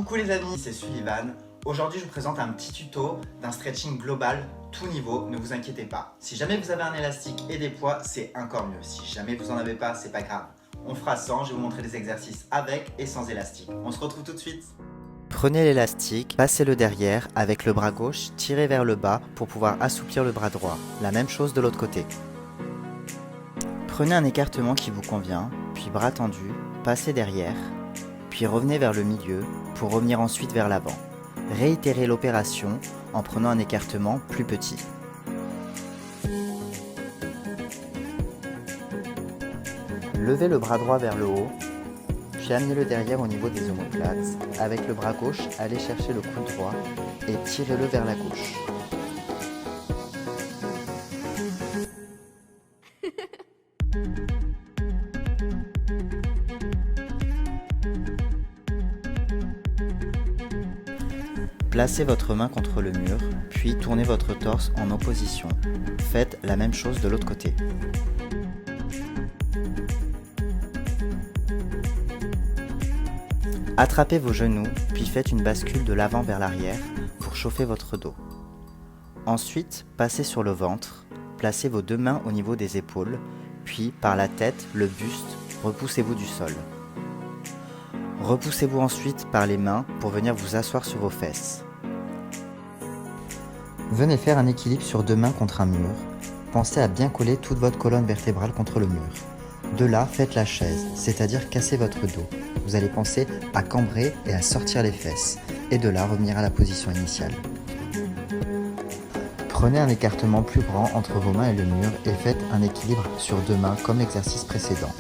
Coucou les amis, c'est Sullivan. Aujourd'hui je vous présente un petit tuto d'un stretching global tout niveau, ne vous inquiétez pas. Si jamais vous avez un élastique et des poids, c'est encore mieux. Si jamais vous en avez pas, c'est pas grave. On fera sans, je vais vous montrer des exercices avec et sans élastique. On se retrouve tout de suite. Prenez l'élastique, passez-le derrière, avec le bras gauche, tirez vers le bas pour pouvoir assouplir le bras droit. La même chose de l'autre côté. Prenez un écartement qui vous convient, puis bras tendu, passez derrière, puis revenez vers le milieu pour revenir ensuite vers l'avant. Réitérez l'opération en prenant un écartement plus petit. Levez le bras droit vers le haut, puis amenez-le derrière au niveau des omoplates. Avec le bras gauche, allez chercher le coude droit et tirez-le vers la gauche. Placez votre main contre le mur, puis tournez votre torse en opposition. Faites la même chose de l'autre côté. Attrapez vos genoux, puis faites une bascule de l'avant vers l'arrière pour chauffer votre dos. Ensuite, passez sur le ventre, placez vos deux mains au niveau des épaules, puis par la tête, le buste, repoussez-vous du sol. Repoussez-vous ensuite par les mains pour venir vous asseoir sur vos fesses. Venez faire un équilibre sur deux mains contre un mur. Pensez à bien coller toute votre colonne vertébrale contre le mur. De là, faites la chaise, c'est-à-dire cassez votre dos. Vous allez penser à cambrer et à sortir les fesses, et de là revenir à la position initiale. Prenez un écartement plus grand entre vos mains et le mur et faites un équilibre sur deux mains comme l'exercice précédent.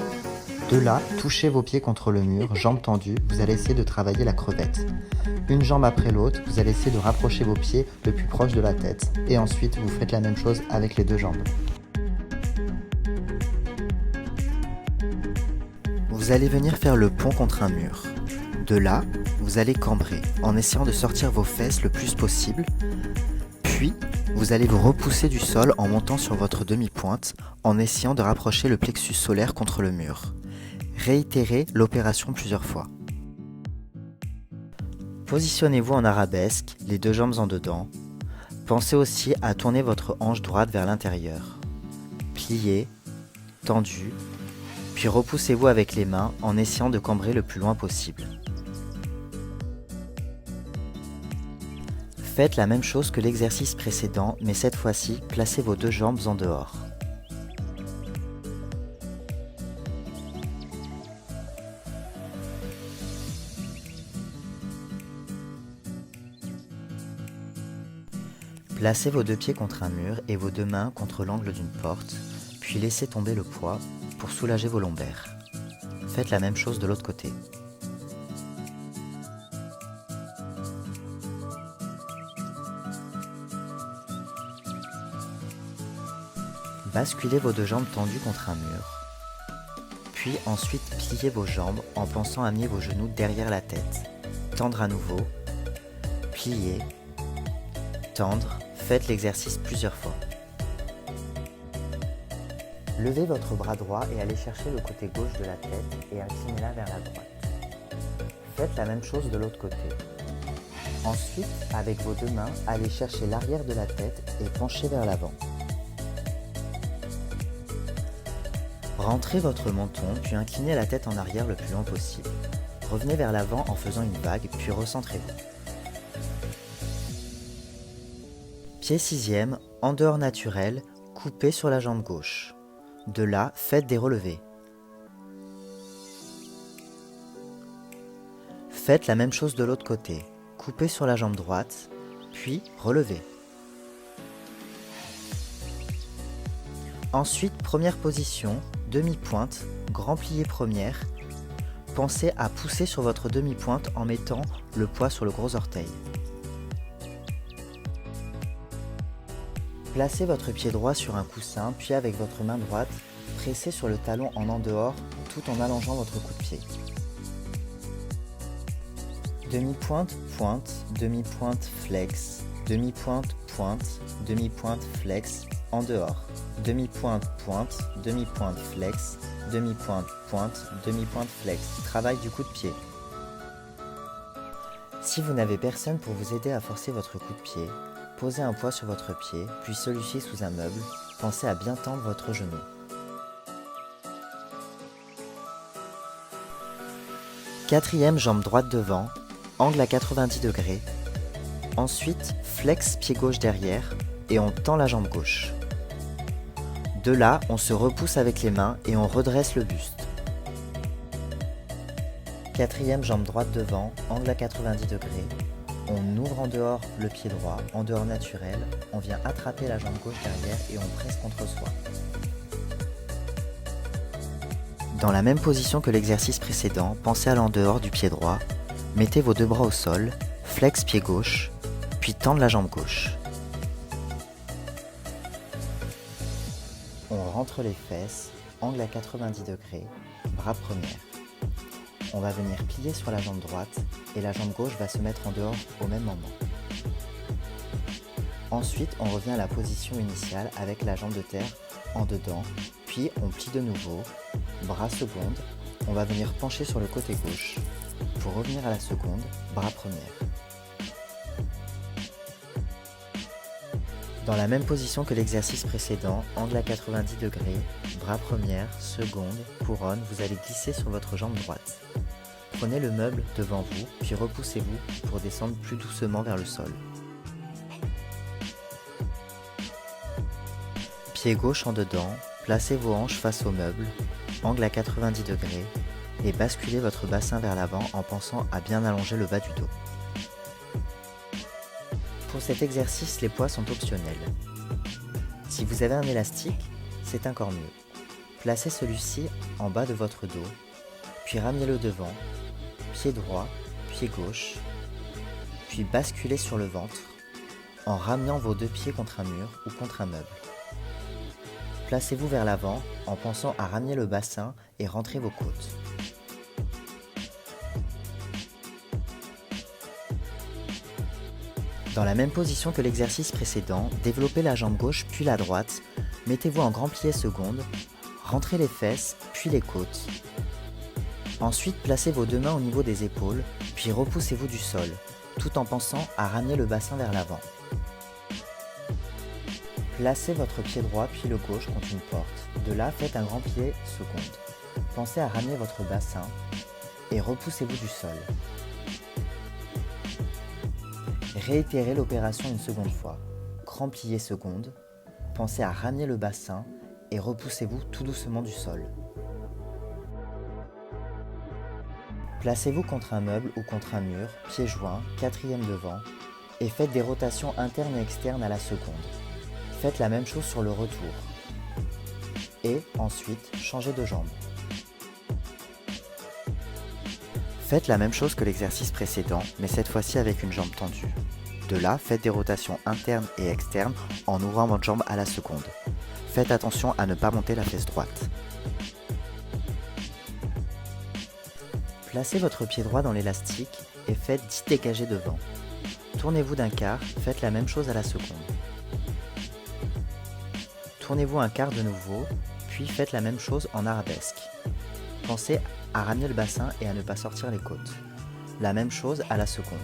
De là, touchez vos pieds contre le mur, jambes tendues, vous allez essayer de travailler la crevette. Une jambe après l'autre, vous allez essayer de rapprocher vos pieds le plus proche de la tête. Et ensuite, vous faites la même chose avec les deux jambes. Vous allez venir faire le pont contre un mur. De là, vous allez cambrer en essayant de sortir vos fesses le plus possible. Puis, vous allez vous repousser du sol en montant sur votre demi-pointe en essayant de rapprocher le plexus solaire contre le mur. Réitérez l'opération plusieurs fois. Positionnez-vous en arabesque, les deux jambes en dedans. Pensez aussi à tourner votre hanche droite vers l'intérieur. Pliez, tendu, puis repoussez-vous avec les mains en essayant de cambrer le plus loin possible. Faites la même chose que l'exercice précédent, mais cette fois-ci, placez vos deux jambes en dehors. Placez vos deux pieds contre un mur et vos deux mains contre l'angle d'une porte, puis laissez tomber le poids pour soulager vos lombaires. Faites la même chose de l'autre côté. Basculez vos deux jambes tendues contre un mur, puis ensuite pliez vos jambes en pensant amener vos genoux derrière la tête. Tendre à nouveau, plier, tendre, faites l'exercice plusieurs fois. Levez votre bras droit et allez chercher le côté gauche de la tête et inclinez-la vers la droite. Faites la même chose de l'autre côté. Ensuite, avec vos deux mains, allez chercher l'arrière de la tête et penchez vers l'avant. Rentrez votre menton, puis inclinez la tête en arrière le plus loin possible. Revenez vers l'avant en faisant une vague, puis recentrez-vous. Pied sixième, en dehors naturel, coupé sur la jambe gauche. De là, faites des relevés. Faites la même chose de l'autre côté. Coupez sur la jambe droite, puis relevez. Ensuite, première position, demi-pointe, grand plié première. Pensez à pousser sur votre demi-pointe en mettant le poids sur le gros orteil. Placez votre pied droit sur un coussin, puis avec votre main droite, pressez sur le talon en dehors tout en allongeant votre coup de pied. Demi-pointe, pointe, demi-pointe, flex, demi-pointe, pointe, demi-pointe, flex, en dehors. Demi-pointe, pointe, demi-pointe, flex, demi-pointe, pointe, demi-pointe, flex. Travail du coup de pied. Si vous n'avez personne pour vous aider à forcer votre coup de pied, posez un poids sur votre pied, puis celui-ci sous un meuble. Pensez à bien tendre votre genou. Quatrième, jambe droite devant, angle à 90 degrés. Ensuite, flex pied gauche derrière et on tend la jambe gauche. De là, on se repousse avec les mains et on redresse le buste. Quatrième, jambe droite devant, angle à 90 degrés. On ouvre en dehors le pied droit, en dehors naturel. On vient attraper la jambe gauche derrière et on presse contre soi. Dans la même position que l'exercice précédent, pensez à l'en dehors du pied droit. Mettez vos deux bras au sol, flex pied gauche, puis tendre la jambe gauche. On rentre les fesses, angle à 90 degrés, bras première. On va venir plier sur la jambe droite et la jambe gauche va se mettre en dehors au même moment. Ensuite, on revient à la position initiale avec la jambe de terre en dedans, puis on plie de nouveau, bras seconde, on va venir pencher sur le côté gauche. Pour revenir à la seconde, bras première. Dans la même position que l'exercice précédent, angle à 90 degrés, bras première, seconde, couronne, vous allez glisser sur votre jambe droite. Prenez le meuble devant vous, puis repoussez-vous pour descendre plus doucement vers le sol. Pied gauche en dedans, placez vos hanches face au meuble, angle à 90 degrés, et basculez votre bassin vers l'avant en pensant à bien allonger le bas du dos. Pour cet exercice, les poids sont optionnels. Si vous avez un élastique, c'est encore mieux. Placez celui-ci en bas de votre dos, puis ramenez-le devant, pied droit, pied gauche, puis basculez sur le ventre en ramenant vos deux pieds contre un mur ou contre un meuble. Placez-vous vers l'avant en pensant à ramener le bassin et rentrer vos côtes. Dans la même position que l'exercice précédent, développez la jambe gauche puis la droite, mettez-vous en grand plié seconde, rentrez les fesses puis les côtes. Ensuite, placez vos deux mains au niveau des épaules, puis repoussez-vous du sol, tout en pensant à ramener le bassin vers l'avant. Placez votre pied droit puis le gauche contre une porte. De là, faites un grand plié seconde. Pensez à ramener votre bassin et repoussez-vous du sol. Réitérez l'opération une seconde fois. Grand plié seconde. Pensez à ramener le bassin et repoussez-vous tout doucement du sol. Placez-vous contre un meuble ou contre un mur, pieds joints, quatrième devant, et faites des rotations internes et externes à la seconde. Faites la même chose sur le retour. Et ensuite, changez de jambe. Faites la même chose que l'exercice précédent, mais cette fois-ci avec une jambe tendue. De là, faites des rotations internes et externes en ouvrant votre jambe à la seconde. Faites attention à ne pas monter la fesse droite. Placez votre pied droit dans l'élastique et faites 10 dégagés devant. Tournez-vous d'un quart, faites la même chose à la seconde. Tournez-vous un quart de nouveau, puis faites la même chose en arabesque. Pensez à ramener le bassin et à ne pas sortir les côtes. La même chose à la seconde.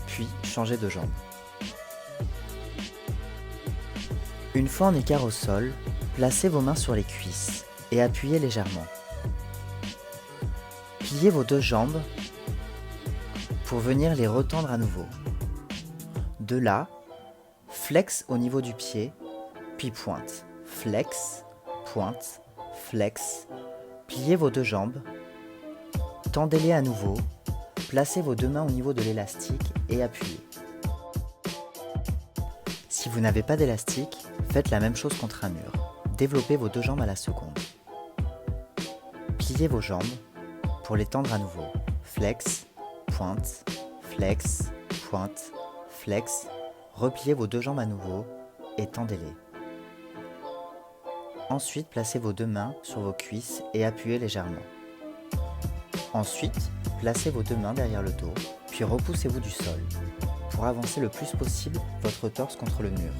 Puis changez de jambe. Une fois en écart au sol, placez vos mains sur les cuisses et appuyez légèrement. Pliez vos deux jambes pour venir les retendre à nouveau. De là, flex au niveau du pied, puis pointe. Flex, pointe, flex. Pliez vos deux jambes, tendez-les à nouveau, placez vos deux mains au niveau de l'élastique et appuyez. Si vous n'avez pas d'élastique, faites la même chose contre un mur. Développez vos deux jambes à la seconde. Pliez vos jambes pour les tendre à nouveau. Flex, pointe, flex, pointe, flex. Repliez vos deux jambes à nouveau et tendez-les. Ensuite, placez vos deux mains sur vos cuisses et appuyez légèrement. Ensuite, placez vos deux mains derrière le dos, puis repoussez-vous du sol pour avancer le plus possible votre torse contre le mur.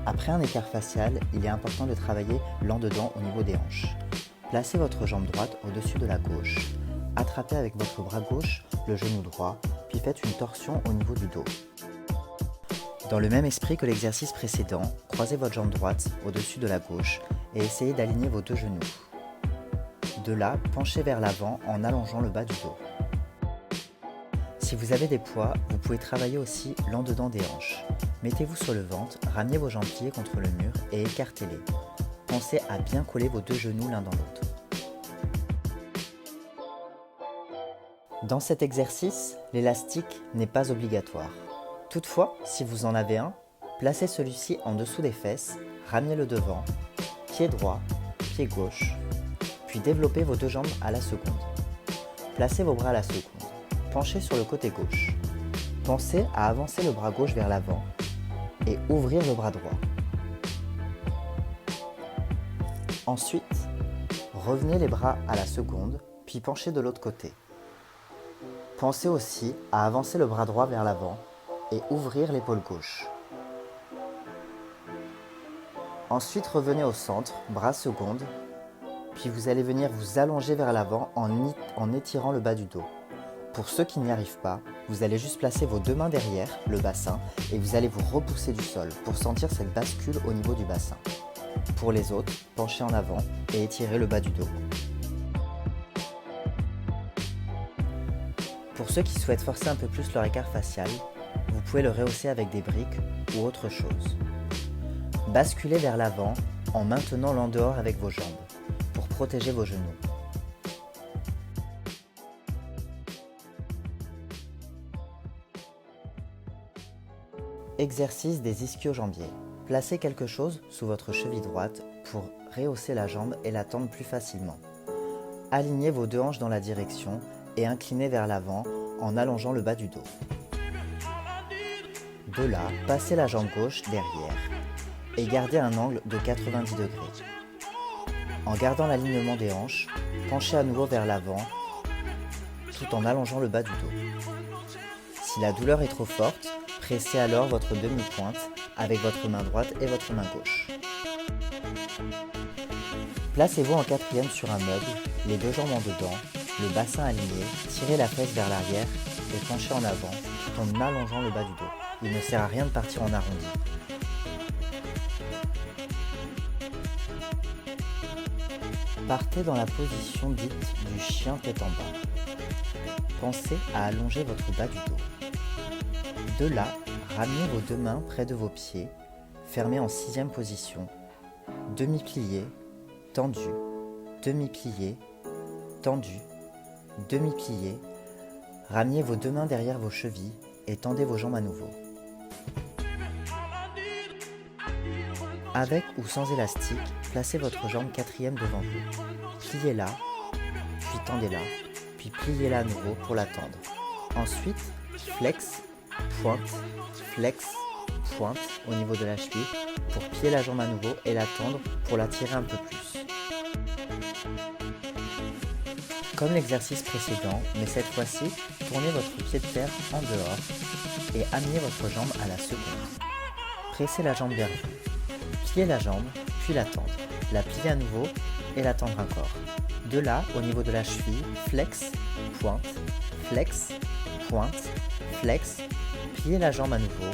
Après un écart facial, il est important de travailler l'en-dedans au niveau des hanches. Placez votre jambe droite au-dessus de la gauche. Attrapez avec votre bras gauche le genou droit, puis faites une torsion au niveau du dos. Dans le même esprit que l'exercice précédent, croisez votre jambe droite au-dessus de la gauche et essayez d'aligner vos deux genoux. De là, penchez vers l'avant en allongeant le bas du dos. Si vous avez des poids, vous pouvez travailler aussi l'en-dedans des hanches. Mettez-vous sur le ventre, ramenez vos jambes pliées contre le mur et écartez-les. Pensez à bien coller vos deux genoux l'un dans l'autre. Dans cet exercice, l'élastique n'est pas obligatoire. Toutefois, si vous en avez un, placez celui-ci en dessous des fesses, ramenez-le devant, pied droit, pied gauche, puis développez vos deux jambes à la seconde. Placez vos bras à la seconde, penchez sur le côté gauche. Pensez à avancer le bras gauche vers l'avant et ouvrir le bras droit. Ensuite, revenez les bras à la seconde, puis penchez de l'autre côté. Pensez aussi à avancer le bras droit vers l'avant et ouvrir l'épaule gauche. Ensuite, revenez au centre, bras seconde, puis vous allez venir vous allonger vers l'avant en étirant le bas du dos. Pour ceux qui n'y arrivent pas, vous allez juste placer vos deux mains derrière le bassin et vous allez vous repousser du sol pour sentir cette bascule au niveau du bassin. Pour les autres, penchez en avant et étirez le bas du dos. Pour ceux qui souhaitent forcer un peu plus leur écart facial, vous pouvez le rehausser avec des briques ou autre chose. Basculez vers l'avant en maintenant l'en-dehors avec vos jambes pour protéger vos genoux. Exercice des ischio-jambiers. Placez quelque chose sous votre cheville droite pour rehausser la jambe et la tendre plus facilement. Alignez vos deux hanches dans la direction et inclinez vers l'avant en allongeant le bas du dos. De là, passez la jambe gauche derrière et gardez un angle de 90 degrés. En gardant l'alignement des hanches, penchez à nouveau vers l'avant tout en allongeant le bas du dos. Si la douleur est trop forte, pressez alors votre demi-pointe avec votre main droite et votre main gauche. Placez-vous en quatrième sur un meuble, les deux jambes en dedans, le bassin aligné, tirez la fesse vers l'arrière et penchez en avant tout en allongeant le bas du dos. Il ne sert à rien de partir en arrondi. Partez dans la position dite du chien tête en bas. Pensez à allonger votre bas du dos. De là, ramenez vos deux mains près de vos pieds, fermez en sixième position, demi-plié, tendu, demi-plié, tendu, demi-plié. Ramenez vos deux mains derrière vos chevilles et tendez vos jambes à nouveau. Avec ou sans élastique, placez votre jambe quatrième devant vous. Pliez-la, puis tendez-la, puis pliez-la à nouveau pour la tendre. Ensuite, flex, pointe, flex, pointe au niveau de la cheville pour plier la jambe à nouveau et la tendre pour la tirer un peu plus. Comme l'exercice précédent, mais cette fois-ci, tournez votre pied de terre en dehors et amenez votre jambe à la seconde. Pressez la jambe vers vous. Pliez la jambe, puis la tendre. La plier à nouveau et la tendre encore. De là, au niveau de la cheville, flex, pointe, flex, pointe, flex. Pliez la jambe à nouveau,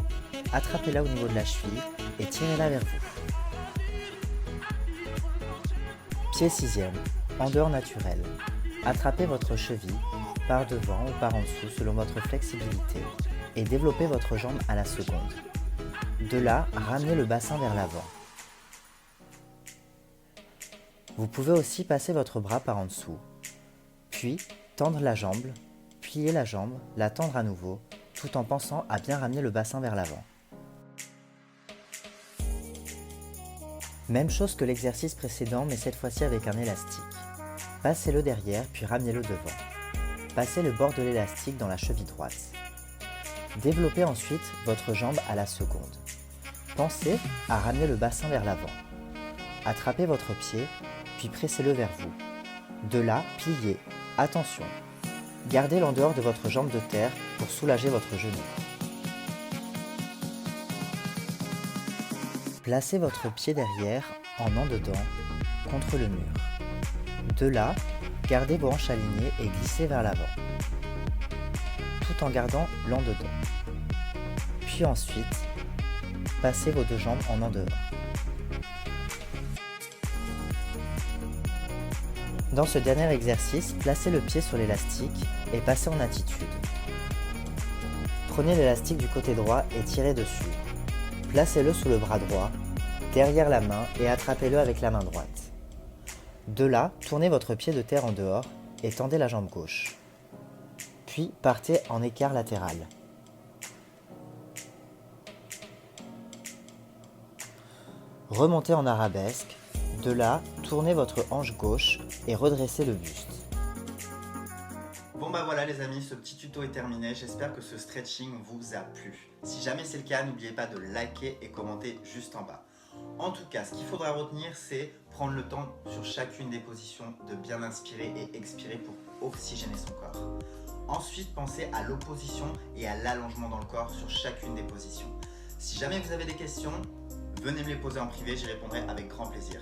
attrapez-la au niveau de la cheville et tirez-la vers vous. Pied sixième, en dehors naturel. Attrapez votre cheville par devant ou par en dessous selon votre flexibilité et développez votre jambe à la seconde. De là, ramenez le bassin vers l'avant. Vous pouvez aussi passer votre bras par en dessous, puis tendre la jambe, plier la jambe, la tendre à nouveau, tout en pensant à bien ramener le bassin vers l'avant. Même chose que l'exercice précédent, mais cette fois-ci avec un élastique. Passez-le derrière, puis ramenez-le devant. Passez le bord de l'élastique dans la cheville droite. Développez ensuite votre jambe à la seconde. Pensez à ramener le bassin vers l'avant. Attrapez votre pied, puis pressez-le vers vous. De là, pliez. Attention, gardez l'en-dehors de votre jambe de terre pour soulager votre genou. Placez votre pied derrière en dedans contre le mur. De là, gardez vos hanches alignées et glissez vers l'avant, tout en gardant l'en dedans. Puis ensuite, passez vos deux jambes en dehors. Dans ce dernier exercice, placez le pied sur l'élastique et passez en attitude. Prenez l'élastique du côté droit et tirez dessus. Placez-le sous le bras droit, derrière la main et attrapez-le avec la main droite. De là, tournez votre pied de terre en dehors et tendez la jambe gauche. Puis partez en écart latéral. Remontez en arabesque. De là, tournez votre hanche gauche et redressez le buste. Bon bah voilà les amis, ce petit tuto est terminé, j'espère que ce stretching vous a plu. Si jamais c'est le cas, n'oubliez pas de liker et commenter juste en bas. En tout cas, ce qu'il faudra retenir, c'est prendre le temps sur chacune des positions de bien inspirer et expirer pour oxygéner son corps. Ensuite, pensez à l'opposition et à l'allongement dans le corps sur chacune des positions. Si jamais vous avez des questions, venez me les poser en privé, j'y répondrai avec grand plaisir.